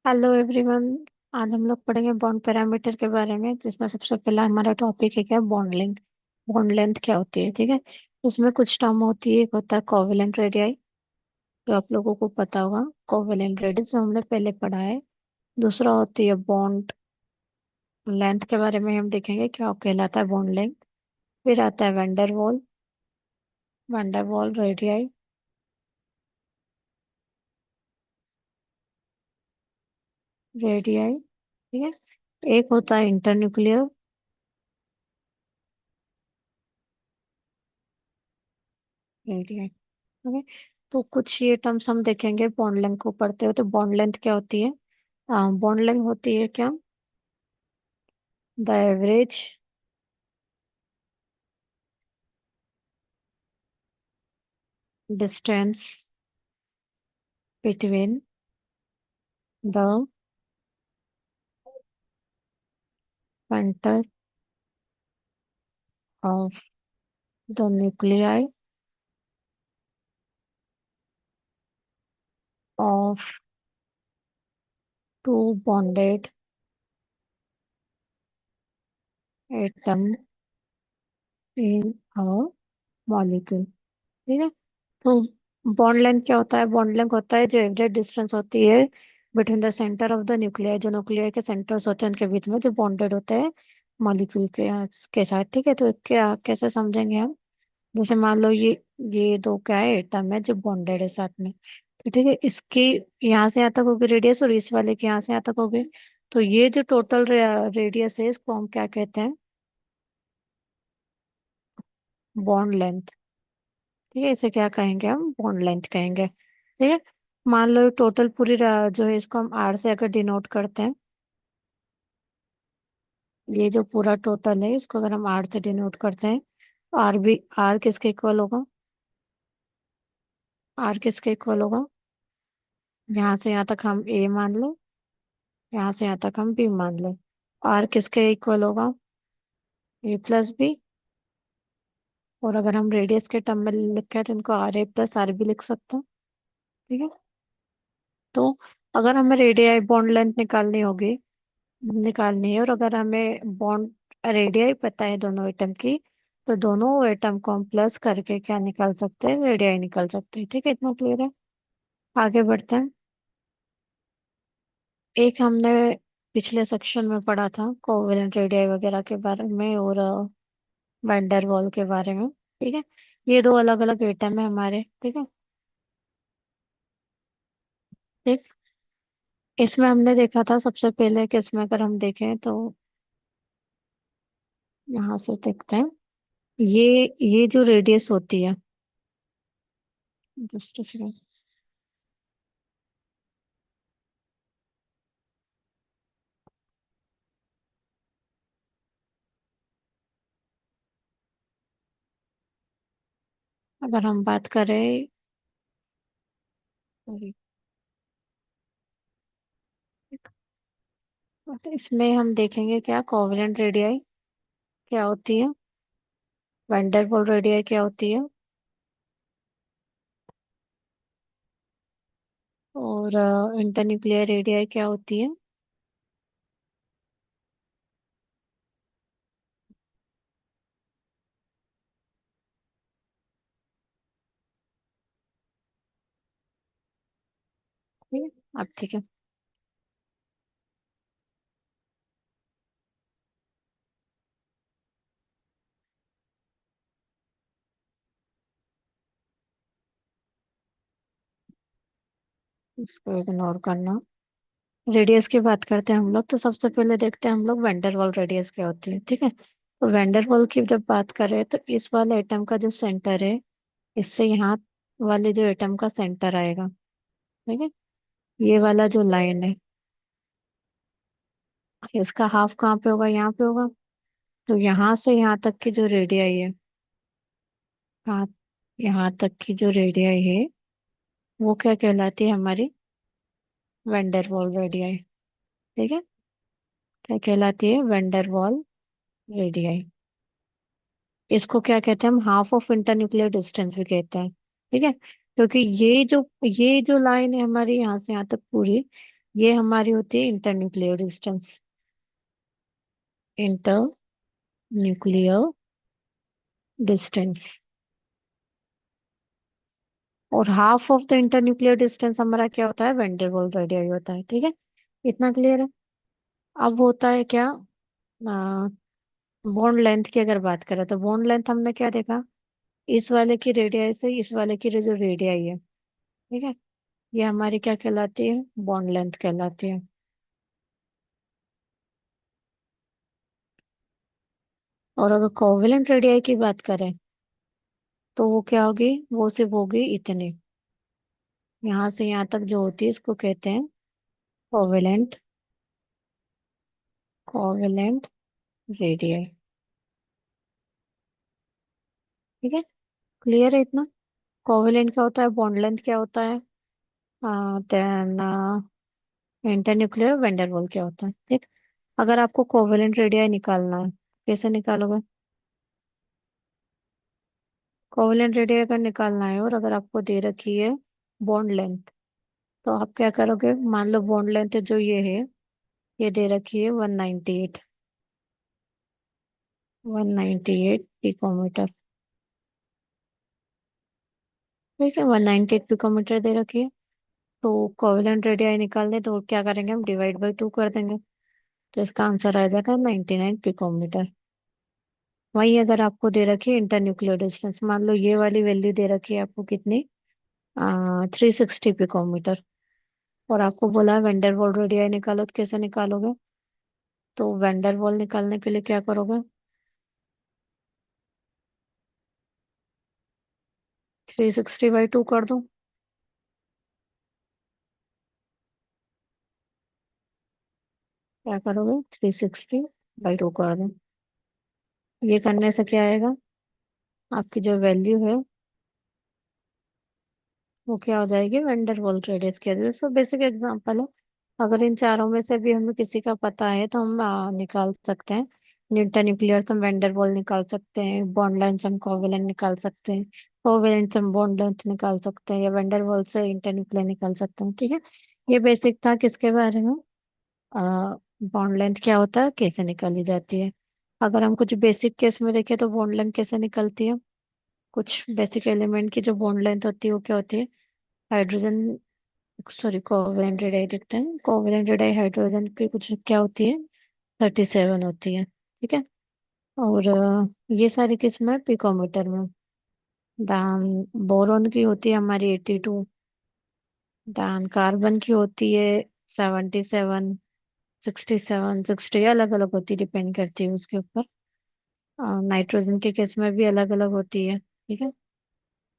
Hello everyone. आज हम लोग पढ़ेंगे बॉन्ड पैरामीटर के बारे में, जिसमें सबसे पहला हमारा टॉपिक है क्या, बॉन्ड लेंथ। बॉन्ड लेंथ क्या होती है, ठीक है। उसमें कुछ टर्म होती है। एक होता है कोवेलेंट रेडियाई, जो आप लोगों को पता होगा। कोवेलेंट रेडियस जो हमने पहले पढ़ा है। दूसरा होती है बॉन्ड लेंथ, के बारे में हम देखेंगे क्या कहलाता है बॉन्ड लेंथ। फिर आता है वैंडरवॉल, वैंडरवॉल रेडियाई, रेडियाई, ठीक है। एक होता है इंटरन्यूक्लियर रेडियाई, ओके। तो कुछ ये टर्म्स हम देखेंगे बॉन्ड लेंथ को पढ़ते हुए। तो बॉन्ड लेंथ क्या होती है? बॉन्ड लेंथ होती है क्या, the average distance between the centre of the nuclei of two bonded atom in a molecule, ठीक है। तो बॉन्ड लेंथ क्या होता है? बॉन्ड लेंथ होता है जो एवरेज डिस्टेंस होती है between the centre of the nuclear, जो न्यूक्लियर के सेंटर्स होते हैं उनके बीच में, जो बॉन्डेड होते हैं मॉलिक्यूल के साथ, ठीक है। तो क्या कैसे समझेंगे हम? जैसे मान लो ये दो क्या है, एटम है जो बॉन्डेड है साथ में। तो ठीक है, इसकी यहाँ से यहाँ तक होगी रेडियस, और इस वाले की यहाँ से यहाँ तक होगी। तो ये जो टोटल रेडियस है, इसको हम क्या कहते हैं? बॉन्ड लेंथ, ठीक है। इसे क्या कहेंगे? हम बॉन्ड लेंथ कहेंगे, ठीक है। मान लो टोटल पूरी जो है, इसको हम आर से अगर डिनोट करते हैं, ये जो पूरा टोटल है इसको अगर हम आर से डिनोट करते हैं, तो आर भी, आर किसके इक्वल होगा? आर किसके इक्वल होगा? यहाँ से यहाँ तक हम ए मान लो, यहाँ से यहाँ तक हम बी मान लो। आर किसके इक्वल होगा? ए प्लस बी। और अगर हम रेडियस के टर्म में लिखे तो इनको R A plus R B लिख सकते हैं, ठीक है। तो अगर हमें रेडियाई बॉन्ड लेंथ निकालनी है, और अगर हमें बॉन्ड रेडियाई पता है दोनों एटम की, तो दोनों एटम को हम प्लस करके क्या निकाल सकते हैं? रेडियाई निकाल सकते हैं, ठीक है। इतना क्लियर है? आगे बढ़ते हैं। एक हमने पिछले सेक्शन में पढ़ा था कोवेलेंट रेडियाई वगैरह के बारे में, और वैन वाल के बारे में, ठीक है। ये दो अलग अलग एटम है हमारे, ठीक है। ठीक, इसमें हमने देखा था सबसे पहले कि इसमें अगर हम देखें तो यहाँ से देखते हैं, ये जो रेडियस होती है, जस्ट अगर हम बात करें, sorry, तो इसमें हम देखेंगे क्या कोवेलेंट रेडियाई क्या होती है, वैन रेडियाई क्या होती है, और इंटरन्यूक्लियर रेडियाई क्या होती है। ठीक है, अब ठीक है। इसको इग्नोर करना। रेडियस की बात करते हैं हम लोग, तो सबसे पहले देखते हैं हम लोग वैंडरवाल रेडियस क्या होती है, ठीक है। तो वैंडरवाल की जब बात करें तो इस वाले एटम का जो सेंटर है, इससे यहाँ वाले जो एटम का सेंटर आएगा, ठीक है। ये वाला जो लाइन है, इसका हाफ कहाँ पे होगा? यहाँ पे होगा। तो यहाँ से यहाँ तक की जो रेडियाई है, हाँ, यहाँ तक की जो रेडियाई है, वो क्या कहलाती है हमारी? वैंडरवाल रेडियाई, ठीक है। क्या कहलाती है? वैंडरवाल रेडियाई। इसको क्या कहते हैं हम? हाफ ऑफ इंटरन्यूक्लियर डिस्टेंस भी कहते हैं, ठीक है। क्योंकि ये जो लाइन है हमारी यहाँ से यहाँ तक पूरी, ये हमारी होती है internuclear distance. Internuclear distance. और half of the internuclear distance हमारा क्या होता है, वेंडर रेडियाई होता है। ठीक है, इतना क्लियर है। अब होता है क्या, बॉन्ड लेंथ की अगर बात करें तो बॉन्ड लेंथ हमने क्या देखा, इस वाले की रेडियस से इस वाले की जो रेडियस है, ठीक है, ये हमारी क्या कहलाती है, बॉन्ड लेंथ कहलाती है। और अगर कोवेलेंट रेडियस की बात करें तो वो क्या होगी, वो सिर्फ होगी इतनी, यहाँ से यहाँ तक जो होती है इसको कहते हैं कोवेलेंट, कोवेलेंट रेडियस। ठीक है, क्लियर है इतना। कोवेलेंट क्या होता है, बॉन्ड लेंथ क्या होता है, देन इंटरन्यूक्लियर वैंडरवाल क्या होता है। ठीक, अगर आपको कोवेलेंट रेडियस निकालना है, कैसे निकालोगे, कोवेलेंट रेडियस अगर निकालना है और अगर आपको दे रखी है बॉन्ड लेंथ, तो आप क्या करोगे, मान लो बॉन्ड लेंथ जो ये है, ये दे रखी है 198, 198 पिकोमीटर। ठीक है, 198 पिकोमीटर दे रखी है। तो कोवेलेंट रेडियस निकालने तो क्या करेंगे, हम डिवाइड बाई 2 कर देंगे, तो इसका आंसर आ जाएगा 99 पिकोमीटर। वही अगर आपको दे रखी है इंटरन्यूक्लियर डिस्टेंस, मान लो ये वाली वैल्यू दे रखी है आपको कितनी, 360 पिकोमीटर, और आपको बोला है वेंडर रेडियस निकालो, तो कैसे निकालोगे, तो वेंडर निकालने के लिए क्या करोगे, 360/2 कर दो, क्या करोगे, 360/2 कर दो। ये करने से क्या आएगा, आपकी जो वैल्यू है वो क्या हो जाएगी, वेंडर रेडियस की वजह से। बेसिक एग्जांपल है, अगर इन चारों में से भी हमें किसी का पता है तो हम निकाल सकते हैं। न्यूटन न्यूक्लियर से हम वेंडर निकाल सकते हैं, बॉन्ड लेंथ से हम कोवेलेंट निकाल सकते हैं, कोवेलेंट से हम बॉन्ड लेंथ निकाल सकते हैं, या वेंडर से इंटर न्यूक्लियर निकाल सकते हैं। ठीक है, ये बेसिक था किसके बारे में, बॉन्ड लेंथ क्या होता है, कैसे निकाली जाती है। अगर हम कुछ बेसिक केस में देखें तो बॉन्ड लेंथ कैसे निकलती है, कुछ बेसिक एलिमेंट की जो बॉन्ड लेंथ होती है वो क्या होती है, हाइड्रोजन, सॉरी कोवेलेंट रेडियस देखते हैं, कोवेलेंट रेडियस हाइड्रोजन की कुछ क्या होती है, 37 होती है। ठीक है, और ये सारी किस्में पिकोमीटर में। दान बोरोन की होती है हमारी 82, दान कार्बन की होती है 77, 67, 60, अलग अलग होती है, डिपेंड करती है उसके ऊपर। नाइट्रोजन के केस में भी अलग अलग होती है। ठीक है,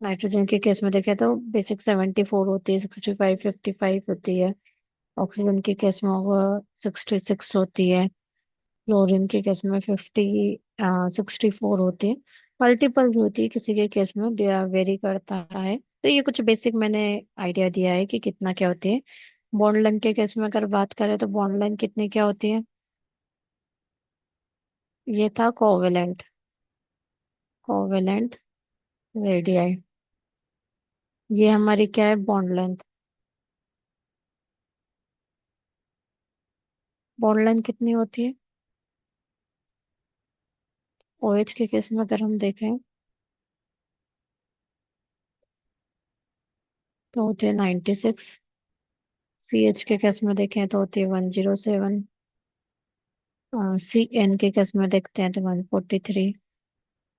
नाइट्रोजन के केस में देखें तो बेसिक 74 होती है, 65, 55 होती है। ऑक्सीजन के केस में वो 66 होती है। क्लोरीन के केस में 64 होती है। मल्टीपल भी होती है किसी के केस में, वेरी करता है। तो ये कुछ बेसिक मैंने आइडिया दिया है कि कितना क्या होती है। बॉन्ड लेंथ के केस में अगर बात करें तो बॉन्ड लेंथ कितनी क्या होती है, ये था कोवेलेंट, कोवेलेंट रेडियाई। ये हमारी क्या है, बॉन्ड लेंथ। बॉन्ड लेंथ कितनी होती है, ओएच के केस में अगर हम देखें तो होती है 96, सी एच के केस में देखें तो होती है 107, सी एन के केस में देखते हैं तो 143,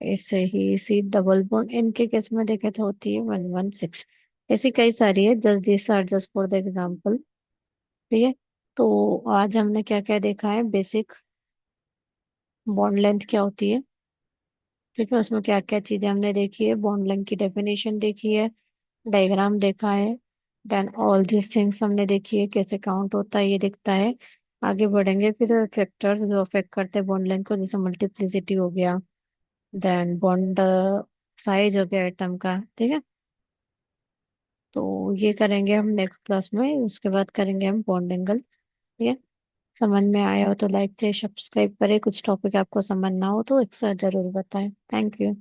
ऐसे ही सी डबल बॉन्ड एन के केस में देखें तो होती है 116। ऐसी कई सारी है, just this are just for the example. ठीक है, तो आज हमने क्या क्या देखा है, बेसिक बॉन्ड लेंथ क्या होती है, ठीक है, उसमें क्या क्या चीजें हमने देखी है, बॉन्ड लेंथ की डेफिनेशन देखी है, डायग्राम देखा है, देन ऑल दिस थिंग्स हमने देखी है, कैसे काउंट होता है ये दिखता है। आगे बढ़ेंगे फिर फैक्टर जो अफेक्ट करते हैं बॉन्ड लेंथ को, जैसे मल्टीप्लिसिटी हो गया, देन बॉन्ड साइज हो गया एटम का। ठीक है, तो ये करेंगे हम नेक्स्ट क्लास में, उसके बाद करेंगे हम बॉन्ड एंगल। ठीक है, समझ में आया हो तो लाइक से सब्सक्राइब करें, कुछ टॉपिक आपको समझ ना हो तो एक जरूर बताएं। Thank you.